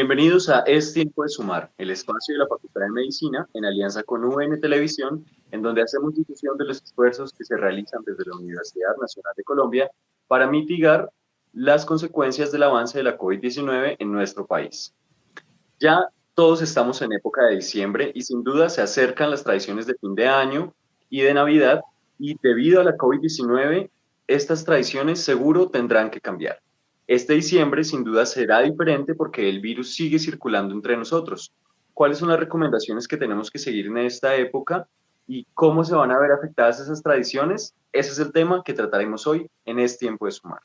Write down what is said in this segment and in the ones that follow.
Bienvenidos a Es Tiempo de Sumar, el espacio de la Facultad de Medicina en alianza con UN Televisión, en donde hacemos difusión de los esfuerzos que se realizan desde la Universidad Nacional de Colombia para mitigar las consecuencias del avance de la COVID-19 en nuestro país. Ya todos estamos en época de diciembre y sin duda se acercan las tradiciones de fin de año y de Navidad, y debido a la COVID-19, estas tradiciones seguro tendrán que cambiar. Este diciembre sin duda será diferente porque el virus sigue circulando entre nosotros. ¿Cuáles son las recomendaciones que tenemos que seguir en esta época y cómo se van a ver afectadas esas tradiciones? Ese es el tema que trataremos hoy en Es Tiempo de Sumar.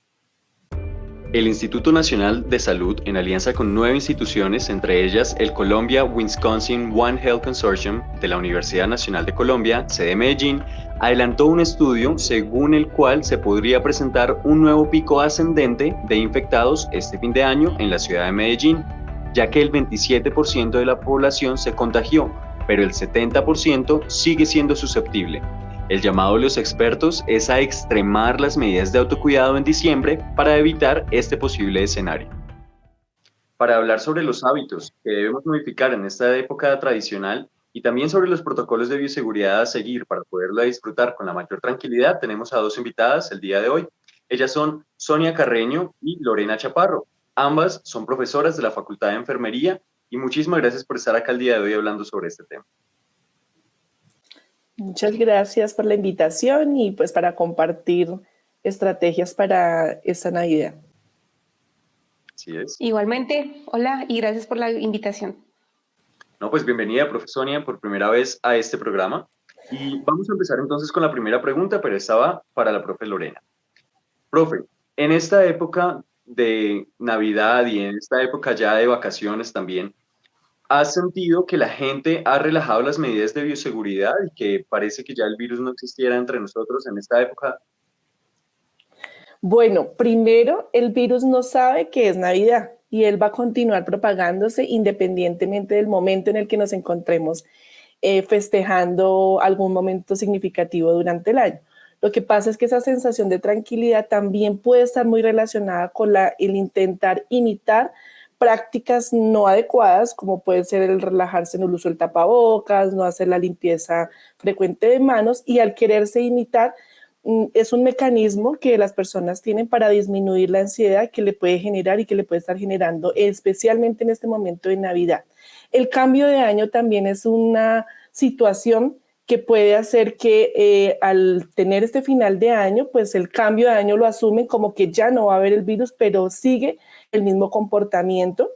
El Instituto Nacional de Salud, en alianza con 9 instituciones, entre ellas el Colombia-Wisconsin One Health Consortium de la Universidad Nacional de Colombia, sede Medellín, adelantó un estudio según el cual se podría presentar un nuevo pico ascendente de infectados este fin de año en la ciudad de Medellín, ya que el 27% de la población se contagió, pero el 70% sigue siendo susceptible. El llamado de los expertos es a extremar las medidas de autocuidado en diciembre para evitar este posible escenario. Para hablar sobre los hábitos que debemos modificar en esta época tradicional y también sobre los protocolos de bioseguridad a seguir para poderla disfrutar con la mayor tranquilidad, tenemos a dos invitadas el día de hoy. Ellas son Sonia Carreño y Lorena Chaparro. Ambas son profesoras de la Facultad de Enfermería y muchísimas gracias por estar acá el día de hoy hablando sobre este tema. Muchas gracias por la invitación y pues para compartir estrategias para esta Navidad. Así es. Igualmente, hola y gracias por la invitación. No, pues bienvenida, profe Sonia, por primera vez a este programa. Y vamos a empezar entonces con la primera pregunta, pero esta va para la profe Lorena. Profe, en esta época de Navidad y en esta época ya de vacaciones también, ¿has sentido que la gente ha relajado las medidas de bioseguridad y que parece que ya el virus no existiera entre nosotros en esta época? Bueno, primero, el virus no sabe que es Navidad y él va a continuar propagándose independientemente del momento en el que nos encontremos festejando algún momento significativo durante el año. Lo que pasa es que esa sensación de tranquilidad también puede estar muy relacionada con el intentar imitar prácticas no adecuadas, como puede ser el relajarse en el uso del tapabocas, no hacer la limpieza frecuente de manos, y al quererse imitar, es un mecanismo que las personas tienen para disminuir la ansiedad que le puede generar y que le puede estar generando, especialmente en este momento de Navidad. El cambio de año también es una situación que puede hacer que al tener este final de año, pues el cambio de año lo asumen como que ya no va a haber el virus, pero sigue el mismo comportamiento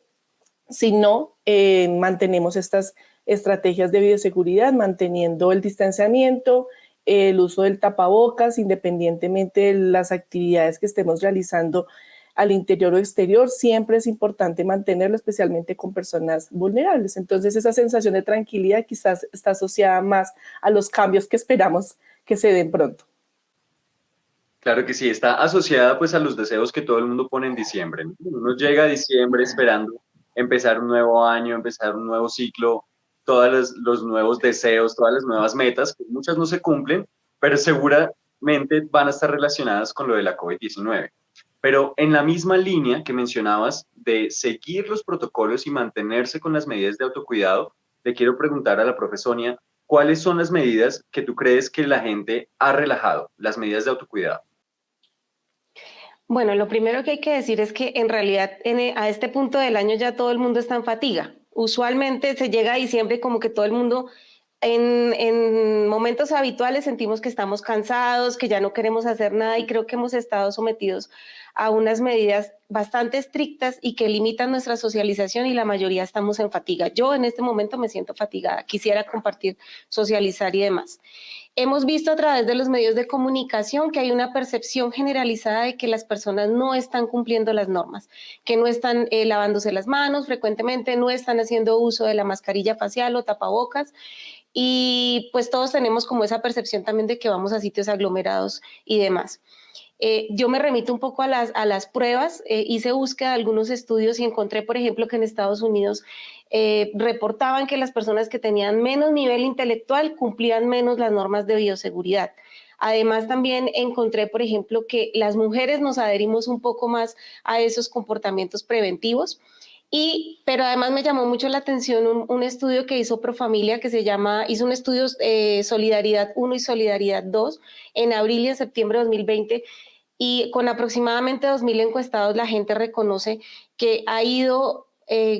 si no mantenemos estas estrategias de bioseguridad, manteniendo el distanciamiento, el uso del tapabocas, independientemente de las actividades que estemos realizando al interior o exterior, siempre es importante mantenerlo, especialmente con personas vulnerables. Entonces, esa sensación de tranquilidad quizás está asociada más a los cambios que esperamos que se den pronto. Claro que sí, está asociada pues a los deseos que todo el mundo pone en diciembre, ¿no? Uno llega a diciembre esperando empezar un nuevo año, empezar un nuevo ciclo, todos los nuevos deseos, todas las nuevas metas, que muchas no se cumplen, pero seguramente van a estar relacionadas con lo de la COVID-19. Pero en la misma línea que mencionabas de seguir los protocolos y mantenerse con las medidas de autocuidado, le quiero preguntar a la profe Sonia, ¿cuáles son las medidas que tú crees que la gente ha relajado, las medidas de autocuidado? Bueno, lo primero que hay que decir es que en realidad a este punto del año ya todo el mundo está en fatiga. Usualmente se llega a diciembre como que todo el mundo en momentos habituales sentimos que estamos cansados, que ya no queremos hacer nada y creo que hemos estado sometidos a unas medidas bastante estrictas y que limitan nuestra socialización y la mayoría estamos en fatiga. Yo en este momento me siento fatigada, quisiera compartir, socializar y demás. Hemos visto a través de los medios de comunicación que hay una percepción generalizada de que las personas no están cumpliendo las normas, que no están lavándose las manos frecuentemente, no están haciendo uso de la mascarilla facial o tapabocas, y pues todos tenemos como esa percepción también de que vamos a sitios aglomerados y demás. Yo me remito un poco a las pruebas, hice búsqueda de algunos estudios y encontré, por ejemplo, que en Estados Unidos reportaban que las personas que tenían menos nivel intelectual cumplían menos las normas de bioseguridad. Además, también encontré, por ejemplo, que las mujeres nos adherimos un poco más a esos comportamientos preventivos Pero además me llamó mucho la atención un estudio que hizo Profamilia que hizo un estudio Solidaridad 1 y Solidaridad 2 en abril y en septiembre de 2020, y con aproximadamente 2.000 encuestados la gente reconoce que ha ido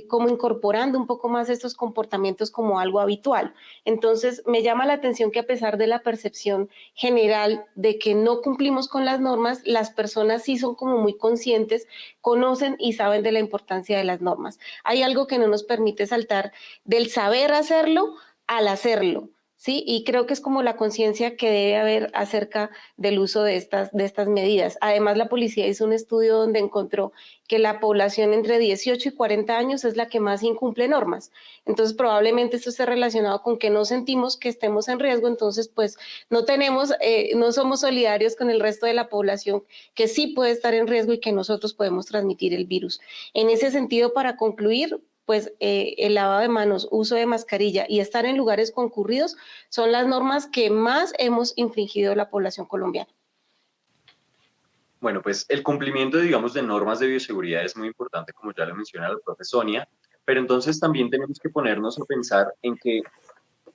como incorporando un poco más estos comportamientos como algo habitual. Entonces me llama la atención que a pesar de la percepción general de que no cumplimos con las normas, las personas sí son como muy conscientes, conocen y saben de la importancia de las normas. Hay algo que no nos permite saltar del saber hacerlo al hacerlo. Sí, y creo que es como la conciencia que debe haber acerca del uso de estas medidas. Además, la policía hizo un estudio donde encontró que la población entre 18 y 40 años es la que más incumple normas. Entonces, probablemente esto esté relacionado con que no sentimos que estemos en riesgo, entonces, pues, no somos solidarios con el resto de la población que sí puede estar en riesgo y que nosotros podemos transmitir el virus. En ese sentido, para concluir, pues el lavado de manos, uso de mascarilla y estar en lugares concurridos son las normas que más hemos infringido la población colombiana. Bueno, pues el cumplimiento, digamos, de normas de bioseguridad es muy importante, como ya lo menciona la profe Sonia, pero entonces también tenemos que ponernos a pensar en que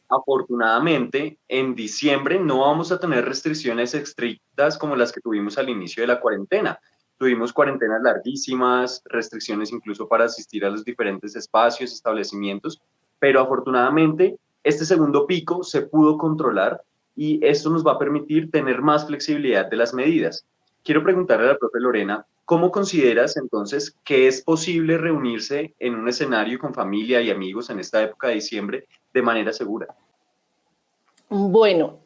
afortunadamente en diciembre no vamos a tener restricciones estrictas como las que tuvimos al inicio de la cuarentena. Tuvimos cuarentenas larguísimas, restricciones incluso para asistir a los diferentes espacios, establecimientos, pero afortunadamente este segundo pico se pudo controlar y esto nos va a permitir tener más flexibilidad de las medidas. Quiero preguntarle a la profe Lorena, ¿cómo consideras entonces que es posible reunirse en un escenario con familia y amigos en esta época de diciembre de manera segura? Bueno,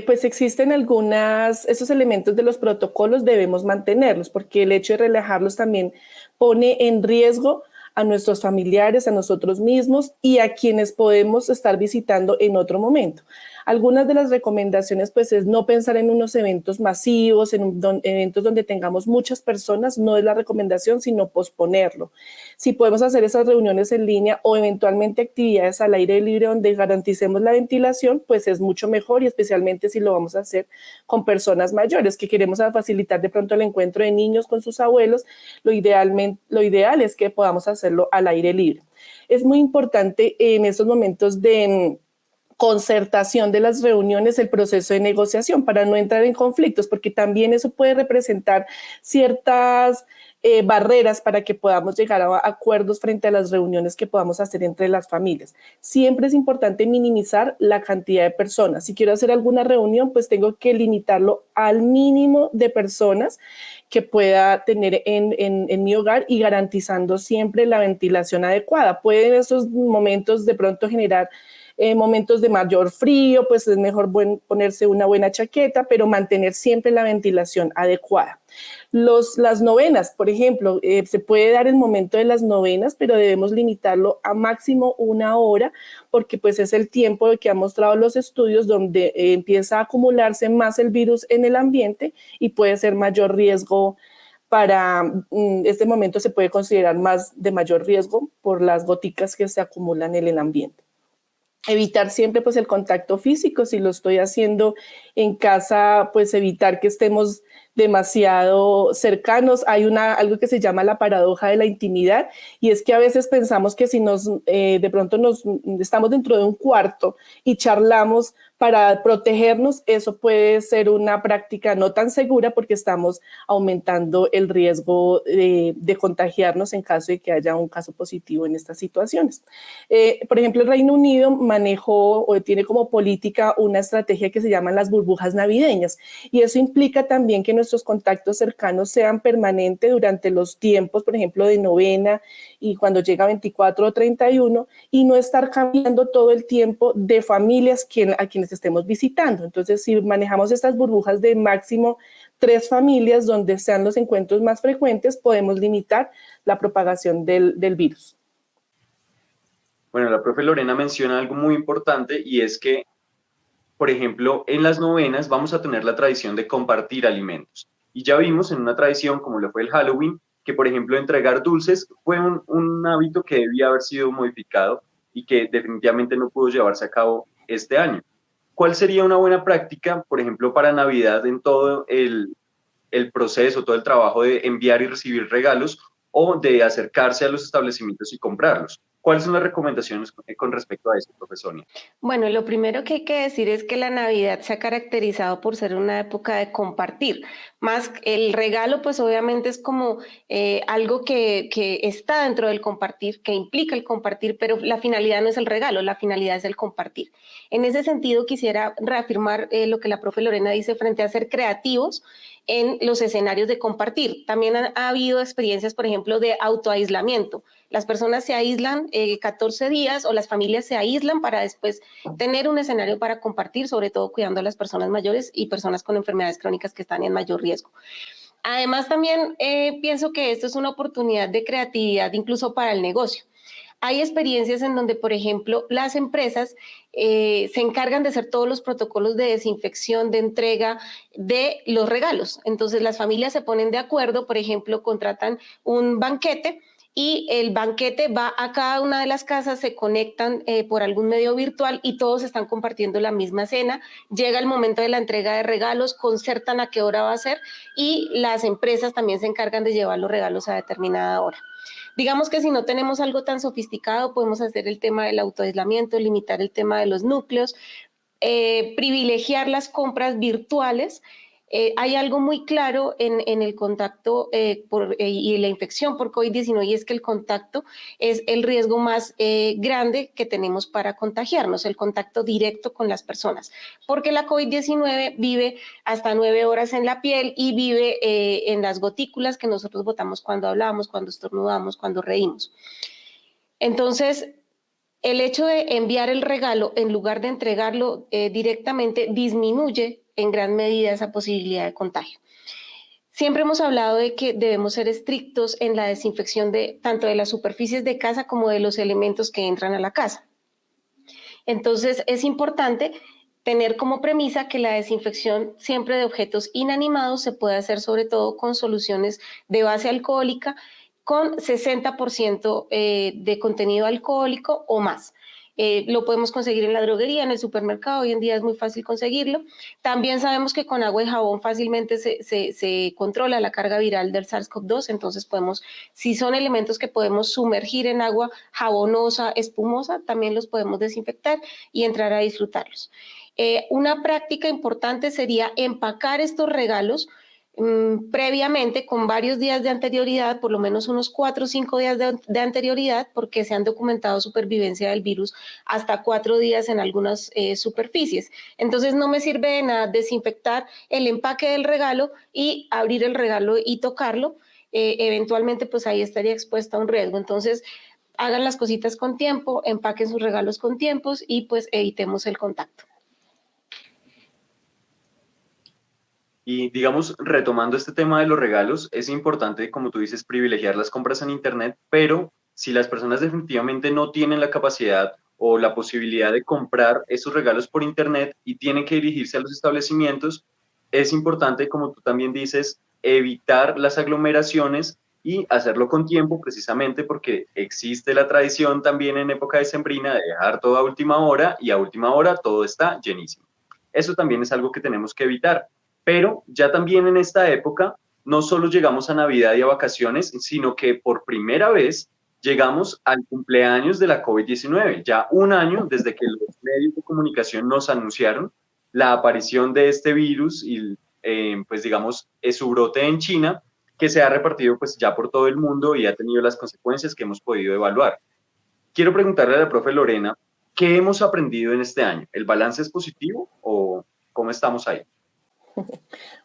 pues existen esos elementos de los protocolos debemos mantenerlos, porque el hecho de relajarlos también pone en riesgo a nuestros familiares, a nosotros mismos y a quienes podemos estar visitando en otro momento. Algunas de las recomendaciones pues es no pensar en unos eventos masivos, eventos donde tengamos muchas personas, no es la recomendación, sino posponerlo. Si podemos hacer esas reuniones en línea o eventualmente actividades al aire libre donde garanticemos la ventilación, pues es mucho mejor, y especialmente si lo vamos a hacer con personas mayores, que queremos facilitar de pronto el encuentro de niños con sus abuelos. Lo ideal es que podamos hacerlo al aire libre. Es muy importante en estos momentos de concertación de las reuniones, el proceso de negociación para no entrar en conflictos, porque también eso puede representar ciertas barreras para que podamos llegar a acuerdos frente a las reuniones que podamos hacer entre las familias. Siempre es importante minimizar la cantidad de personas. Si quiero hacer alguna reunión, pues tengo que limitarlo al mínimo de personas que pueda tener en mi hogar y garantizando siempre la ventilación adecuada. Puede en esos momentos de pronto generar momentos de mayor frío, pues es mejor ponerse una buena chaqueta, pero mantener siempre la ventilación adecuada. Las novenas, por ejemplo, se puede dar el momento de las novenas, pero debemos limitarlo a máximo 1 hora, porque pues es el tiempo que han mostrado los estudios donde empieza a acumularse más el virus en el ambiente y puede ser mayor riesgo. Para este momento se puede considerar de mayor riesgo por las goticas que se acumulan en el ambiente. Evitar siempre pues el contacto físico, si lo estoy haciendo en casa, pues evitar que estemos demasiado cercanos. Hay algo que se llama la paradoja de la intimidad, y es que a veces pensamos que si de pronto estamos dentro de un cuarto y charlamos para protegernos, eso puede ser una práctica no tan segura porque estamos aumentando el riesgo de contagiarnos en caso de que haya un caso positivo en estas situaciones. Por ejemplo, el Reino Unido manejó o tiene como política una estrategia que se llaman las burbujas navideñas, y eso implica también que nuestros contactos cercanos sean permanentes durante los tiempos, por ejemplo, de novena y cuando llega 24 o 31, y no estar cambiando todo el tiempo de familias a quienes estemos visitando. Entonces, si manejamos estas burbujas de máximo 3 familias donde sean los encuentros más frecuentes, podemos limitar la propagación del virus. Bueno, la profe Lorena menciona algo muy importante, y es que, por ejemplo, en las novenas vamos a tener la tradición de compartir alimentos. Y ya vimos en una tradición como lo fue el Halloween, que por ejemplo entregar dulces fue un hábito que debía haber sido modificado y que definitivamente no pudo llevarse a cabo este año. ¿Cuál sería una buena práctica, por ejemplo, para Navidad en todo el proceso, todo el trabajo de enviar y recibir regalos? o de acercarse a los establecimientos y comprarlos. ¿Cuáles son las recomendaciones con respecto a eso, profesor? Bueno, lo primero que hay que decir es que la Navidad se ha caracterizado por ser una época de compartir. Más el regalo, pues obviamente es como algo que está dentro del compartir, que implica el compartir, pero la finalidad no es el regalo, la finalidad es el compartir. En ese sentido, quisiera reafirmar lo que la profe Lorena dice frente a ser creativos en los escenarios de compartir. También ha habido experiencias, por ejemplo, de autoaislamiento. Las personas se aíslan 14 días o las familias se aíslan para después tener un escenario para compartir, sobre todo cuidando a las personas mayores y personas con enfermedades crónicas que están en mayor riesgo. Además, también pienso que esto es una oportunidad de creatividad incluso para el negocio. Hay experiencias en donde, por ejemplo, las empresas se encargan de hacer todos los protocolos de desinfección, de entrega de los regalos. Entonces, las familias se ponen de acuerdo, por ejemplo, contratan un banquete y el banquete va a cada una de las casas, se conectan por algún medio virtual y todos están compartiendo la misma cena. Llega el momento de la entrega de regalos, concertan a qué hora va a ser y las empresas también se encargan de llevar los regalos a determinada hora. Digamos que si no tenemos algo tan sofisticado, podemos hacer el tema del autoaislamiento, limitar el tema de los núcleos, privilegiar las compras virtuales. Hay algo muy claro en el contacto y la infección por COVID-19 y es que el contacto es el riesgo más grande que tenemos para contagiarnos, el contacto directo con las personas, porque la COVID-19 vive hasta 9 horas en la piel y vive en las gotículas que nosotros botamos cuando hablamos, cuando estornudamos, cuando reímos. Entonces, el hecho de enviar el regalo en lugar de entregarlo directamente disminuye en gran medida esa posibilidad de contagio. Siempre hemos hablado de que debemos ser estrictos en la desinfección de tanto de las superficies de casa como de los elementos que entran a la casa. Entonces es importante tener como premisa que la desinfección siempre de objetos inanimados se puede hacer sobre todo con soluciones de base alcohólica con 60% de contenido alcohólico o más. Lo podemos conseguir en la droguería, en el supermercado, hoy en día es muy fácil conseguirlo. También sabemos que con agua y jabón fácilmente se controla la carga viral del SARS-CoV-2, entonces podemos, si son elementos que podemos sumergir en agua jabonosa, espumosa, también los podemos desinfectar y entrar a disfrutarlos. Una práctica importante sería empacar estos regalos previamente con varios días de anterioridad, por lo menos unos 4 o 5 días de anterioridad, porque se han documentado supervivencia del virus hasta 4 días en algunas superficies. Entonces no me sirve de nada desinfectar el empaque del regalo y abrir el regalo y tocarlo. Eventualmente pues ahí estaría expuesta a un riesgo. Entonces hagan las cositas con tiempo, empaquen sus regalos con tiempos y pues evitemos el contacto. Y digamos, retomando este tema de los regalos, es importante, como tú dices, privilegiar las compras en Internet, pero si las personas definitivamente no tienen la capacidad o la posibilidad de comprar esos regalos por Internet y tienen que dirigirse a los establecimientos, es importante, como tú también dices, evitar las aglomeraciones y hacerlo con tiempo, precisamente porque existe la tradición también en época decembrina de dejar todo a última hora y a última hora todo está llenísimo. Eso también es algo que tenemos que evitar. Pero ya también en esta época, no solo llegamos a Navidad y a vacaciones, sino que por primera vez llegamos al cumpleaños de la COVID-19. Ya un año desde que los medios de comunicación nos anunciaron la aparición de este virus y, pues digamos, su brote en China, que se ha repartido pues ya por todo el mundo y ha tenido las consecuencias que hemos podido evaluar. Quiero preguntarle a la profe Lorena, ¿qué hemos aprendido en este año? ¿El balance es positivo o cómo estamos ahí?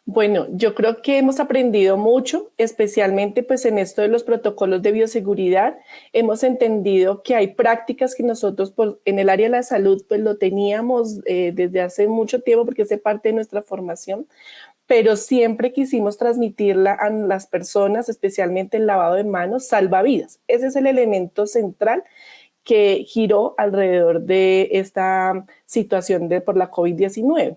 Bueno, yo creo que hemos aprendido mucho, especialmente pues en esto de los protocolos de bioseguridad. Hemos entendido que hay prácticas que nosotros en el área de la salud pues lo teníamos desde hace mucho tiempo porque hace parte de nuestra formación, pero siempre quisimos transmitirla a las personas, especialmente el lavado de manos, salva vidas. Ese es el elemento central que giró alrededor de esta situación por la COVID-19.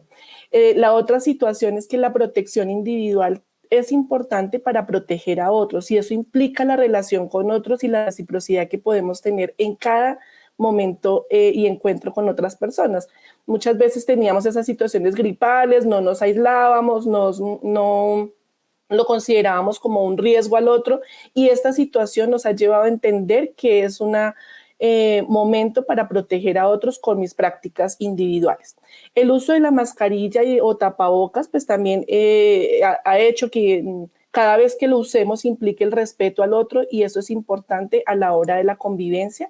La otra situación es que la protección individual es importante para proteger a otros y eso implica la relación con otros y la reciprocidad que podemos tener en cada momento y encuentro con otras personas. Muchas veces teníamos esas situaciones gripales, no nos aislábamos, no lo considerábamos como un riesgo al otro, y esta situación nos ha llevado a entender que es un momento para proteger a otros con mis prácticas individuales. El uso de la mascarilla o tapabocas pues también ha hecho que cada vez que lo usemos implique el respeto al otro, y eso es importante a la hora de la convivencia.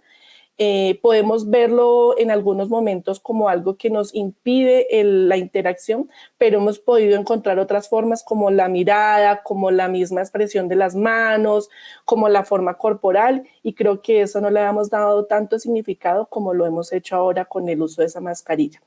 Podemos verlo en algunos momentos como algo que nos impide la interacción, pero hemos podido encontrar otras formas como la mirada, como la misma expresión de las manos, como la forma corporal, y creo que eso no le hemos dado tanto significado como lo hemos hecho ahora con el uso de esa mascarilla.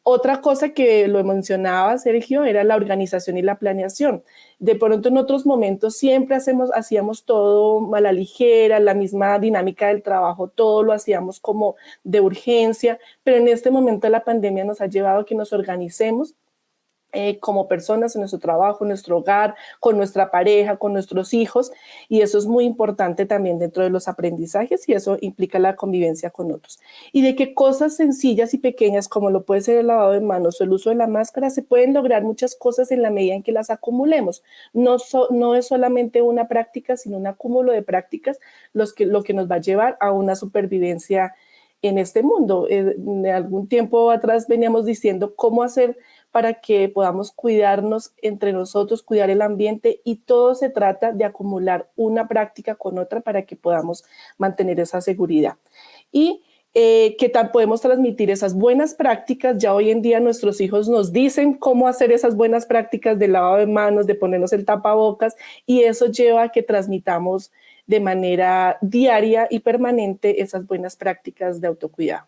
Otra cosa que lo mencionaba Sergio era la organización y la planeación. De pronto en otros momentos siempre hacíamos todo a la ligera, la misma dinámica del trabajo, todo lo hacíamos como de urgencia, pero en este momento la pandemia nos ha llevado a que nos organicemos como personas en nuestro trabajo, en nuestro hogar, con nuestra pareja, con nuestros hijos, y eso es muy importante también dentro de los aprendizajes, y eso implica la convivencia con otros. Y de que cosas sencillas y pequeñas como lo puede ser el lavado de manos o el uso de la máscara, se pueden lograr muchas cosas en la medida en que las acumulemos. No es solamente una práctica, sino un acúmulo de prácticas lo que nos va a llevar a una supervivencia en este mundo. De algún tiempo atrás veníamos diciendo cómo hacer para que podamos cuidarnos entre nosotros, cuidar el ambiente, y todo se trata de acumular una práctica con otra para que podamos mantener esa seguridad. Y que podemos transmitir esas buenas prácticas. Ya hoy en día nuestros hijos nos dicen cómo hacer esas buenas prácticas de lavado de manos, de ponernos el tapabocas, y eso lleva a que transmitamos de manera diaria y permanente esas buenas prácticas de autocuidado.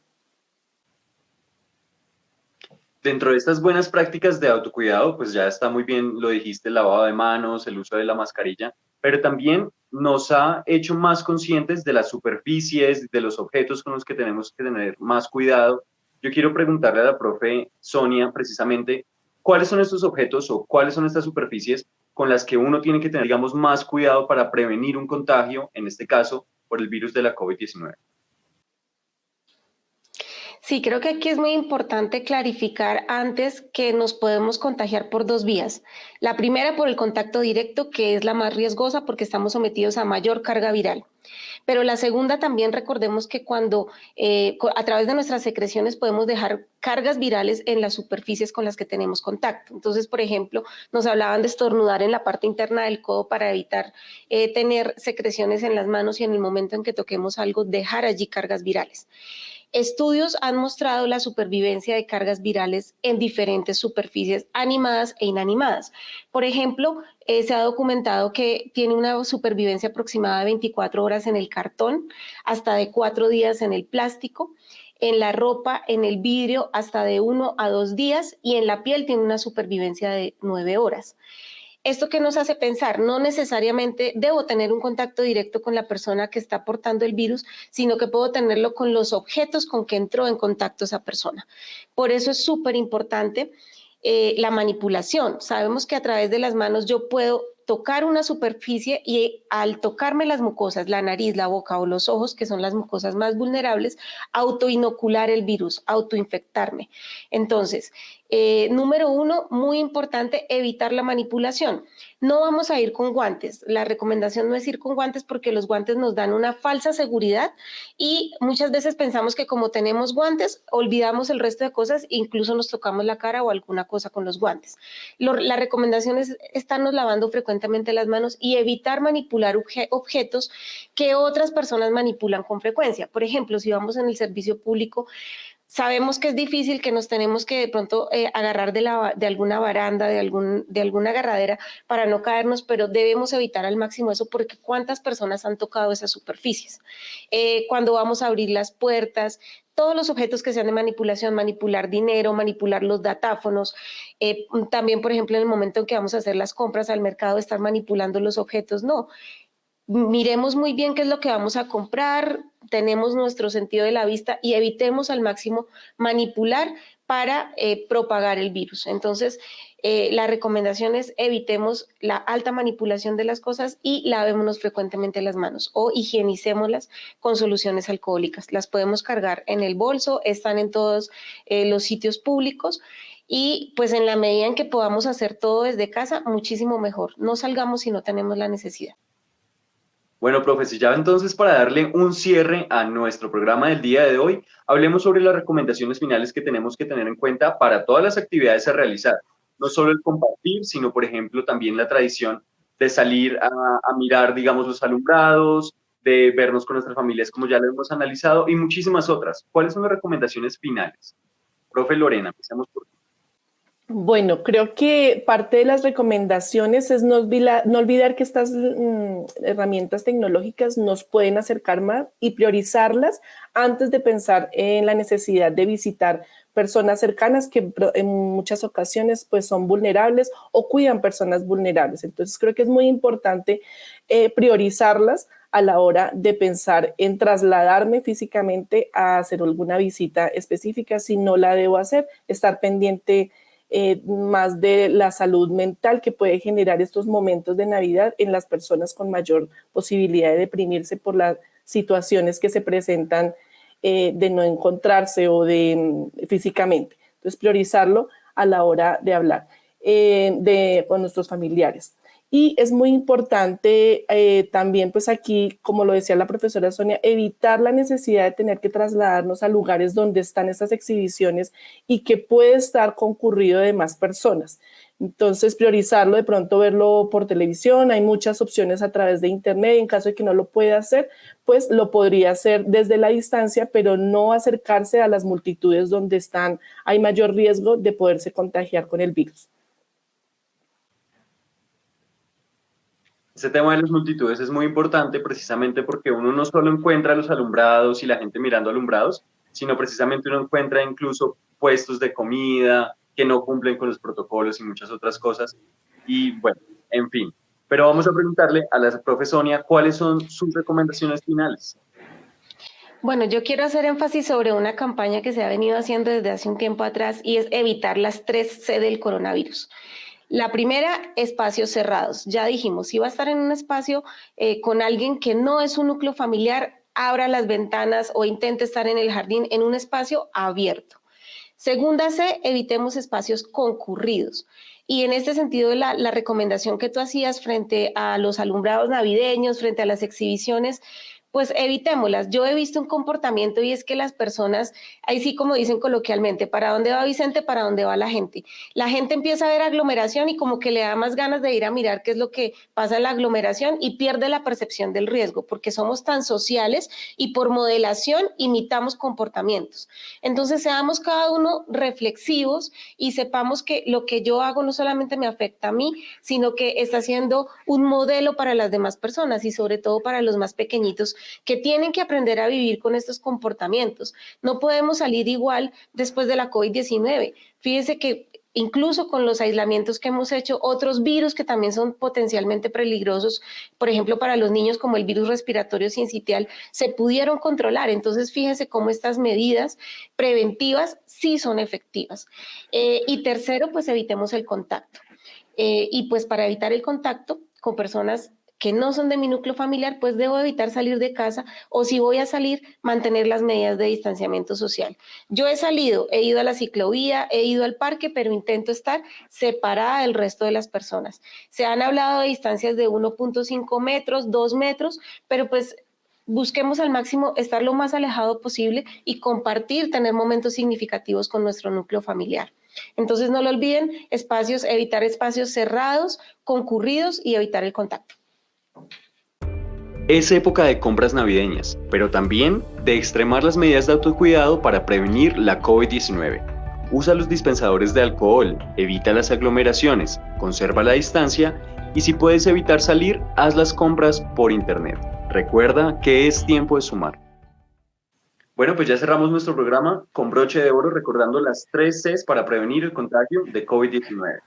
Dentro de estas buenas prácticas de autocuidado, pues ya está muy bien, lo dijiste, el lavado de manos, el uso de la mascarilla, pero también nos ha hecho más conscientes de las superficies, de los objetos con los que tenemos que tener más cuidado. Yo quiero preguntarle a la profe Sonia precisamente, ¿cuáles son estos objetos o cuáles son estas superficies con las que uno tiene que tener, digamos, más cuidado para prevenir un contagio, en este caso, por el virus de la COVID-19? Sí, creo que aquí es muy importante clarificar antes que nos podemos contagiar por dos vías. La primera por el contacto directo, que es la más riesgosa porque estamos sometidos a mayor carga viral. Pero la segunda también recordemos que cuando a través de nuestras secreciones podemos dejar cargas virales en las superficies con las que tenemos contacto. Entonces, por ejemplo, nos hablaban de estornudar en la parte interna del codo para evitar tener secreciones en las manos y en el momento en que toquemos algo, dejar allí cargas virales. Estudios han mostrado la supervivencia de cargas virales en diferentes superficies animadas e inanimadas. Por ejemplo, se ha documentado que tiene una supervivencia aproximada de 24 horas en el cartón, hasta de 4 días en el plástico, en la ropa, en el vidrio, hasta de 1 a 2 días, y en la piel tiene una supervivencia de 9 horas. ¿Esto qué nos hace pensar? No necesariamente debo tener un contacto directo con la persona que está portando el virus, sino que puedo tenerlo con los objetos con que entró en contacto esa persona. Por eso es súper importante la manipulación. Sabemos que a través de las manos yo puedo tocar una superficie y al tocarme las mucosas, la nariz, la boca o los ojos, que son las mucosas más vulnerables, autoinocular el virus, autoinfectarme. Entonces, número uno, muy importante, evitar la manipulación. No vamos a ir con guantes. La recomendación no es ir con guantes porque los guantes nos dan una falsa seguridad y muchas veces pensamos que como tenemos guantes, olvidamos el resto de cosas e incluso nos tocamos la cara o alguna cosa con los guantes. La recomendación es estarnos lavando frecuentemente las manos y evitar manipular objetos que otras personas manipulan con frecuencia. Por ejemplo, si vamos en el servicio público, sabemos que es difícil, que nos tenemos que de pronto agarrar de alguna baranda, de alguna agarradera para no caernos, pero debemos evitar al máximo eso porque ¿cuántas personas han tocado esas superficies? Cuando vamos a abrir las puertas, todos los objetos que sean de manipulación, manipular dinero, manipular los datáfonos, también, por ejemplo, en el momento en que vamos a hacer las compras al mercado, estar manipulando los objetos, no. Miremos muy bien qué es lo que vamos a comprar, tenemos nuestro sentido de la vista y evitemos al máximo manipular para propagar el virus. Entonces, la recomendación es evitemos la alta manipulación de las cosas y lavémonos frecuentemente las manos o higienicémoslas con soluciones alcohólicas. Las podemos cargar en el bolso, están en todos los sitios públicos y pues en la medida en que podamos hacer todo desde casa, muchísimo mejor. No salgamos si no tenemos la necesidad. Bueno, profesor, ya entonces para darle un cierre a nuestro programa del día de hoy, hablemos sobre las recomendaciones finales que tenemos que tener en cuenta para todas las actividades a realizar. No solo el compartir, sino, por ejemplo, también la tradición de salir a mirar, digamos, los alumbrados, de vernos con nuestras familias, como ya lo hemos analizado, y muchísimas otras. ¿Cuáles son las recomendaciones finales? Profe Lorena, empecemos por ti. Bueno, creo que parte de las recomendaciones es no olvidar que estas herramientas tecnológicas nos pueden acercar más y priorizarlas antes de pensar en la necesidad de visitar personas cercanas que en muchas ocasiones pues son vulnerables o cuidan personas vulnerables. Entonces creo que es muy importante priorizarlas a la hora de pensar en trasladarme físicamente a hacer alguna visita específica. Si no la debo hacer, estar pendiente más de la salud mental que puede generar estos momentos de Navidad en las personas con mayor posibilidad de deprimirse por las situaciones que se presentan de no encontrarse o de físicamente. Entonces, priorizarlo a la hora de hablar con nuestros familiares. Y es muy importante también, pues aquí, como lo decía la profesora Sonia, evitar la necesidad de tener que trasladarnos a lugares donde están estas exhibiciones y que puede estar concurrido de más personas. Entonces, priorizarlo, de pronto verlo por televisión, hay muchas opciones a través de internet, en caso de que no lo pueda hacer, pues lo podría hacer desde la distancia, pero no acercarse a las multitudes donde hay mayor riesgo de poderse contagiar con el virus. Ese tema de las multitudes es muy importante precisamente porque uno no solo encuentra los alumbrados y la gente mirando alumbrados, sino precisamente uno encuentra incluso puestos de comida que no cumplen con los protocolos y muchas otras cosas. Y bueno, en fin. Pero vamos a preguntarle a la profe Sonia cuáles son sus recomendaciones finales. Bueno, yo quiero hacer énfasis sobre una campaña que se ha venido haciendo desde hace un tiempo atrás y es evitar las 3C del coronavirus. La primera, espacios cerrados. Ya dijimos, si va a estar en un espacio con alguien que no es un núcleo familiar, abra las ventanas o intente estar en el jardín en un espacio abierto. Segunda C, evitemos espacios concurridos. Y en este sentido, la recomendación que tú hacías frente a los alumbrados navideños, frente a las exhibiciones, pues evitémoslas. Yo he visto un comportamiento y es que las personas, ahí sí como dicen coloquialmente, ¿para dónde va Vicente? ¿Para dónde va la gente? La gente empieza a ver aglomeración y como que le da más ganas de ir a mirar qué es lo que pasa en la aglomeración y pierde la percepción del riesgo porque somos tan sociales y por modelación imitamos comportamientos. Entonces seamos cada uno reflexivos y sepamos que lo que yo hago no solamente me afecta a mí, sino que está siendo un modelo para las demás personas y sobre todo para los más pequeñitos que tienen que aprender a vivir con estos comportamientos. No podemos salir igual después de la COVID-19. Fíjese que incluso con los aislamientos que hemos hecho, otros virus que también son potencialmente peligrosos, por ejemplo, para los niños como el virus respiratorio sincitial, se pudieron controlar. Entonces, fíjense cómo estas medidas preventivas sí son efectivas. Y tercero, pues evitemos el contacto. Y pues para evitar el contacto con personas que no son de mi núcleo familiar, pues debo evitar salir de casa o si voy a salir, mantener las medidas de distanciamiento social. Yo he salido, he ido a la ciclovía, he ido al parque, pero intento estar separada del resto de las personas. Se han hablado de distancias de 1.5 metros, 2 metros, pero pues busquemos al máximo estar lo más alejado posible y compartir, tener momentos significativos con nuestro núcleo familiar. Entonces no lo olviden, evitar espacios cerrados, concurridos y evitar el contacto. Es época de compras navideñas, pero también de extremar las medidas de autocuidado para prevenir la COVID-19. Usa los dispensadores de alcohol, evita las aglomeraciones, conserva la distancia y si puedes evitar salir, haz las compras por internet. Recuerda que es tiempo de sumar. Bueno, pues ya cerramos nuestro programa con broche de oro recordando las 3 Cs para prevenir el contagio de COVID-19.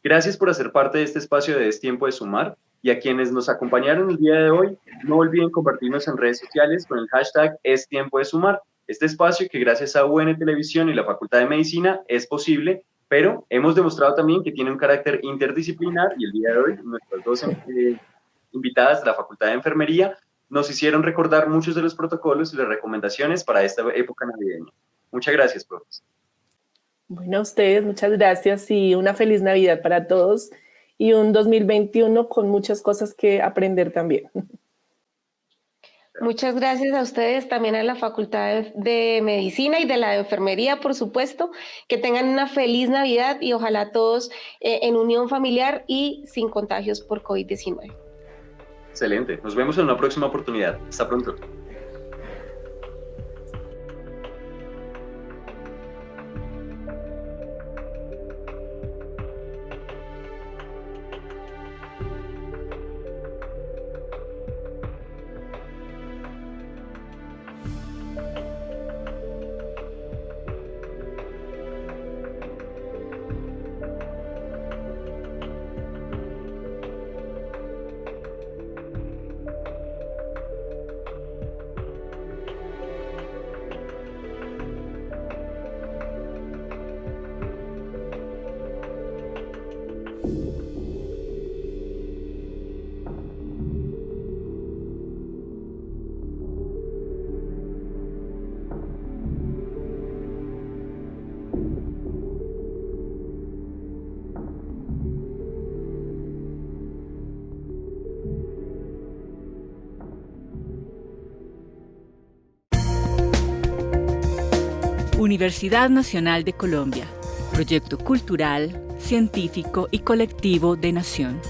Gracias por hacer parte de este espacio de Es Tiempo de Sumar y a quienes nos acompañaron el día de hoy, no olviden compartirnos en redes sociales con el hashtag Es Tiempo de Sumar. Este espacio que gracias a UN Televisión y la Facultad de Medicina es posible, pero hemos demostrado también que tiene un carácter interdisciplinar y el día de hoy nuestras dos invitadas de la Facultad de Enfermería nos hicieron recordar muchos de los protocolos y las recomendaciones para esta época navideña. Muchas gracias, profes. Bueno, a ustedes, muchas gracias y una feliz Navidad para todos y un 2021 con muchas cosas que aprender también. Muchas gracias a ustedes, también a la Facultad de Medicina y de la de Enfermería, por supuesto. Que tengan una feliz Navidad y ojalá todos en unión familiar y sin contagios por COVID-19. Excelente. Nos vemos en una próxima oportunidad. Hasta pronto. Universidad Nacional de Colombia, proyecto cultural, científico y colectivo de Nación.